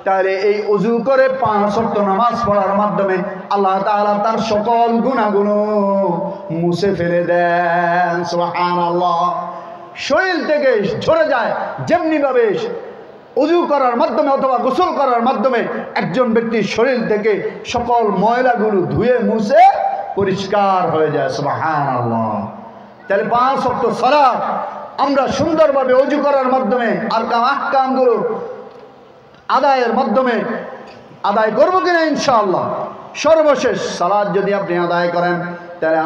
তাহলে এই ওযু করে 5 ওয়াক্ত নামাজ পড়ার মাধ্যমে আল্লাহ তাআলা তার সকল গুনাহগুলো মুছে ফেলে দেন। সুবহানাল্লাহ। শরীর থেকে ঝরে যায় যেমনি ভাবে ওযু করার মাধ্যমে অথবা গোসল করার মাধ্যমে একজন ব্যক্তির শরীর থেকে সকল ময়লাগুলো ধুয়ে মুছে পরিষ্কার হয়ে যায়। সুবহানাল্লাহ। তাহলে 5 ওয়াক্ত সালাত আমরা সুন্দরভাবে ওযু করার মাধ্যমে আর আহকামগুলো আদায়ের মাধ্যমে আদায় করবো কিনা ইনশাআল্লাহ। সর্বশেষ সালাত যদি আপনি আদায় করেন তাহলে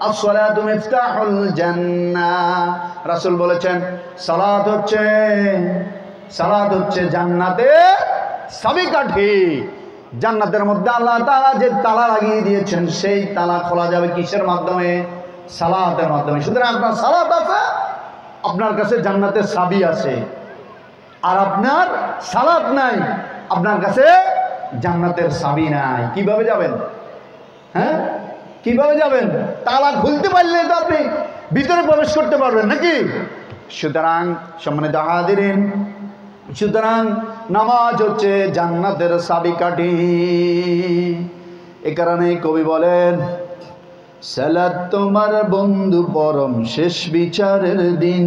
আসসালাতু মিফতাহুল জান্নাহ। রাসূল বলেছেন সালাত হচ্ছে জান্নাতের চাবিকাঠি। জান্নাতের মধ্যে আল্লাহ তাআলা যে তালা লাগিয়ে দিয়েছেন সেই তালা খোলা যাবে কিসের মাধ্যমে? সালাতের মাধ্যমে। সুতরাং আপনার সালাত আছে, আপনার কাছে জান্নাতের চাবি আছে। আর আপনার সালাত নাই, আপনার কাছে জান্নাতের চাবি নাই। কিভাবে যাবেন? হ্যাঁ, কিভাবে যাবেন? তালা খুলতে পারলে তো আপনি ভিতরে প্রবেশ করতে পারবেন নাকি? সুতরাং সম্মানিত হাজিরিন, সুতরাং নামাজ হচ্ছে জান্নাতের চাবিকাঠি। এ কারণে কবি বলেন সালাত তোমার বন্ধু পরম শেষ বিচারের দিন,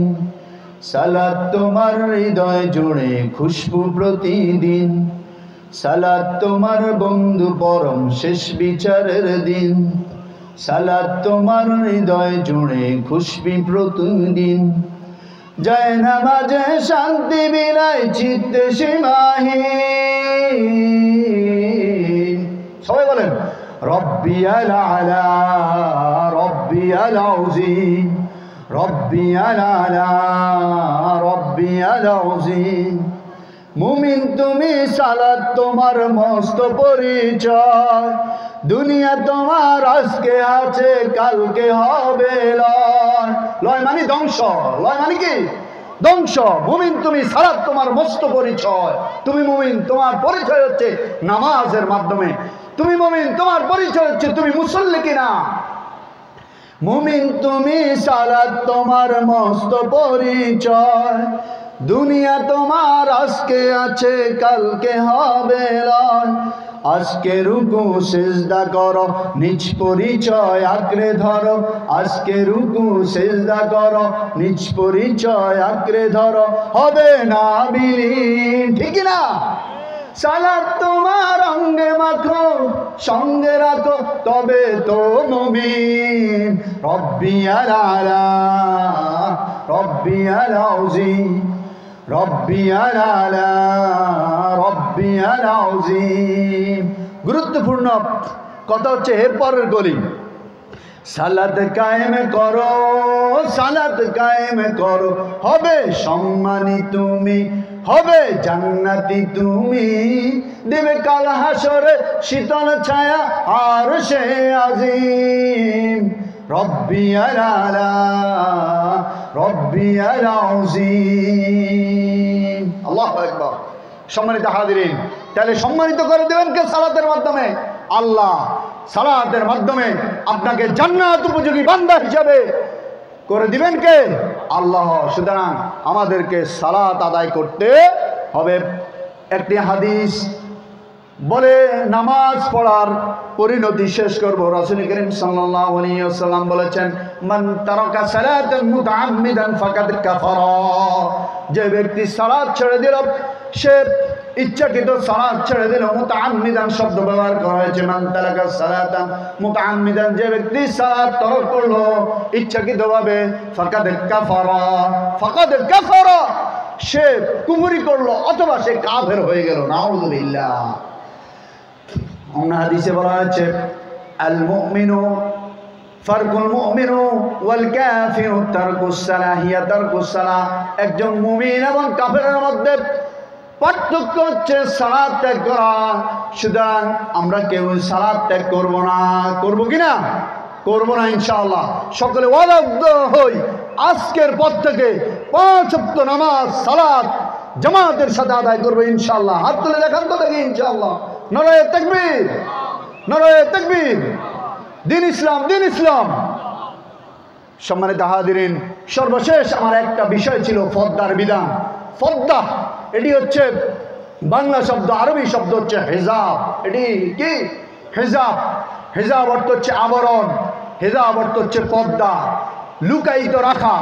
সালাত তোমার হৃদয় জুড়ে খুশবু প্রতিদিন, সালাত তোমার বন্ধু পরম শেষ বিচারের দিন, সালাত তোমার হৃদয় জুড়ে খুশবু প্রতিদিন, জয় নামাজে শান্তি বিলাই চিত্তে সীমাহীন। সবাই বলেন রব্বিয়াল আলা রব্বিয়াল আযীম রব্বিয়াল আলা রব্বিয়াল আযীম। মুমিন তুমি সালাত তোমার মস্ত পরিচয়, দুনিয়া তোমার আজকে আছে কালকে হবে লয়। লয় মানে ধ্বংস, লয় মানে কি? ধ্বংস। মুমিন তুমি সালাত তোমার মস্ত পরিচয়। তুমি মুমিন, তোমার পরিচয় হচ্ছে নামাজের মাধ্যমে। তুমি মুমিন, তোমার পরিচয় হচ্ছে তুমি মুসল্লি কিনা। মুমিন তুমি সালাত তোমার মস্ত পরিচয়, দুনিয়া তোমার আজকে আছে কালকে হবে লয়। আজকে রুকু সিজদা করো নিজ পরিচয় আঁকড়ে ধরো, আজকে রুকু সিজদা করো নিজ পরিচয় আঁকড়ে ধরো, হবে না বিলীন। ঠিক না? সালাত তোমার অঙ্গে মাখো সঙ্গে রাখো তবে তো মুমিন। রব্বিয়াল আলা রব্বিয়াল আযীম রব্বিয়াল আলা রব্বিয়াল আযীম। গুরুত্বপূর্ণ কথা হচ্ছে এরপরের গলি, সালাত কায়েম করো, সালাত কায়েম করো, হবে সম্মানী তুমি, হবে জান্নাতি তুমি, দেবে কাল হাসরে শীতল ছায়া আর সে আজিম। রব্বিয়াল আলা রব্বিয়াল আযীম। আল্লাহু আকবার। সম্মানিত হাজিরিন, তাহলে সম্মানিত করে দেবেন কে? সালাতের মাধ্যমে আল্লাহ। সালাতের মাধ্যমে আপনাকে জান্নাত উপযোগী বান্দা হিসাবে করে দিবেন কে? আল্লাহ। সুতরাং আমাদেরকে সালাত আদায় করতে হবে। একটি হাদিস বলে নামাজ পড়ার পরিণতি শেষ করব। রাসূল করিম সাল্লাল্লাহু আলাইহি ওয়াসাল্লাম বলেছেন, মান তারাকা সালাতান মুতাআম্মিদান ফাকাদ কাফারা। যে ব্যক্তি সালাত ছেড়ে দিল, সে ইচ্ছাকৃত সালাত ছেড়ে দিল। মুতাআম্মিদান শব্দ ব্যবহার করা হয়েছে, মান তারাকা সালাতান মুতাআম্মিদান, যে ব্যক্তি সালাত তরক করলো ইচ্ছাকৃতভাবে, ফাকাদ কাফারা, ফাকাদ কাফারা, সে কুফরি করলো অথবা সে কাফের হয়ে গেল। নাউযুবিল্লাহ। অন্য হাদিসে বলা হয়েছে, আল মুমিনু ফারকুল মুমিনু ওয়াল কাফিরু তারকুস সালাহ হিয়া তারকুস সালাহ। একজন মুমিন এবং কাফেরের মধ্যে পার্থক্য হচ্ছে সালাত ত্যাগ করা। সুতরাং আমরা কেউ সালাত ত্যাগ করব না। করব কি না? করব না ইনশাআল্লাহ। সকলে ওয়াদাবদ্ধ হই, আজকের পর থেকে 5 ওয়াক্ত নামাজ সালাত জামাতের সাথে আদায় করবো ইনশাআল্লাহ। হাত তুলে দেখান তো দেখি ইনশাআল্লাহ। নারায়ে তাকবীর, নারায়ে তাকবীর। দিন ইসলাম, দিন ইসলাম। সম্মানিত হাজিরিন, সর্বশেষ আমার একটা বিষয় ছিল পর্দার বিধান। পর্দা এটি হচ্ছে বাংলা শব্দ, আরবি শব্দ হচ্ছে হিজাব। এটি কি? হিজাব। হিজাব অর্থ হচ্ছে আবরণ, হিজাব অর্থ হচ্ছে পর্দা, লুকায়িত রাখা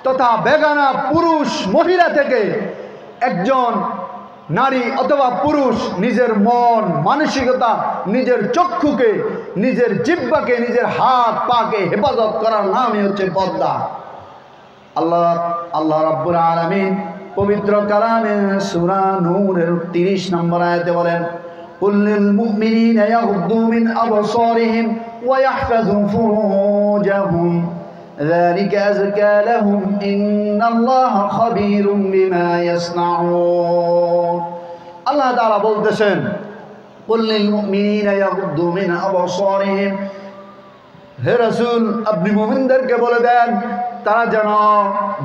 তথা বেগানা পুরুষ মহিলা থেকে একজন নারী অথবা পুরুষ নিজের মন মানসিকতা, নিজের চক্ষুকে, নিজের জিহ্বাকে, নিজের হাত পাকে হেফাজত করার নামই হচ্ছে পর্দা। আল্লাহ রাব্বুল আলামিন পবিত্র কালামে সূরা নূরের 30 নম্বর আয়াতে বলেন, কুল লিল মুমিনিনা ইয়াগুদ্দু মিন আবসারিহিম ওয়া ইয়াহফাযু ফুরুজাহুম ذلك أزكى لهم إن الله خبير بما يصنعون। আল্লাহ তাআলা বলতেছেন, কুল লিল মুমিনিনা ইয়াগুদ্দু মিন আবসারিহিম, হে রাসূল আপনি মুমিনদেরকে বলে দেন তারা যেন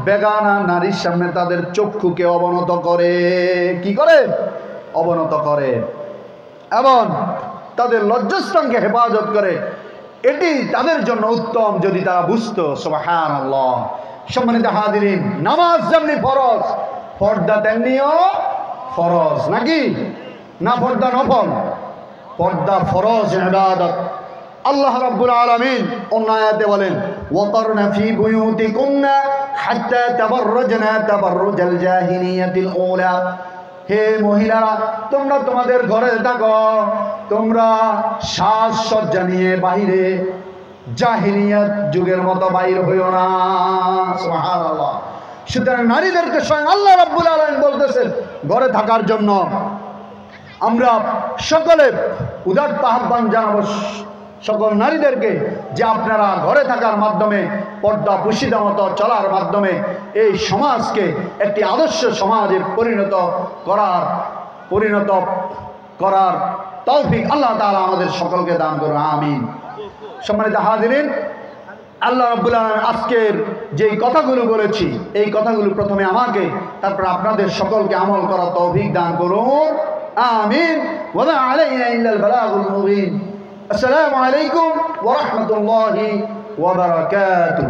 বেগানা নারীর সামনে তাদের চক্ষুকে অবনত করে। কি করে? অবনত করে, এবং তাদের লজ্জাস্থানকে হেফাজত করে। এটি তাদের জন্য উত্তম যদি তারা বুঝতো। সুবহানাল্লাহ। সম্মানিত হাজিরিন, নামাজ যেমনি ফরজ, পর্দা তেমনিও ফরজ। নাকি না? পর্দা নফল, পর্দা ফরজ ইবাদত। আল্লাহ রাব্বুল আলামিন অন্য আয়াতে বলেন, ওয়াকারনা ফি বুয়ুতিকুন্না হাত্তা তাবাররাজনা তাবাররুজাল জাহিলিয়াতিল উলা। হে মহিলারা, তোমরা তোমাদের ঘরে থাকো, তোমরা সাজসজ্জা নিয়ে বাইরে জাহিলিয়াত যুগের মতো বাইর হইও না। সুবহানাল্লাহ। সুতরাং নারীদেরকে স্বয়ং আল্লাহ রাব্বুল আলামিন বলতেছেন ঘরে থাকার জন্য। আমরা সকলে উদাত্ত আহ্বান জানাবো সকল নারীদেরকে যে আপনারা ঘরে থাকার মাধ্যমে, পর্দা পুশিদা মতো চলার মাধ্যমে এই সমাজকে একটি আদর্শ সমাজে পরিণত করার তৌফিক আল্লাহ তাআলা আমাদের সকলকে দান করুন। আমিন। সম্মানিত হাজিরিন, আল্লাহ রাব্বুল আলামিন আজকের যেই কথাগুলো বলেছি, এই কথাগুলো প্রথমে আমাকে, তারপর আপনাদের সকলকে আমল করার তৌফিক দান করুন। আমিন। ওয়া মা আলাইনা ইল্লাল বালাগুল মুবিন। আসসালামু আলাইকুম ওয়া রাহমাতুল্লাহি ওয়া বারাকাতুহু।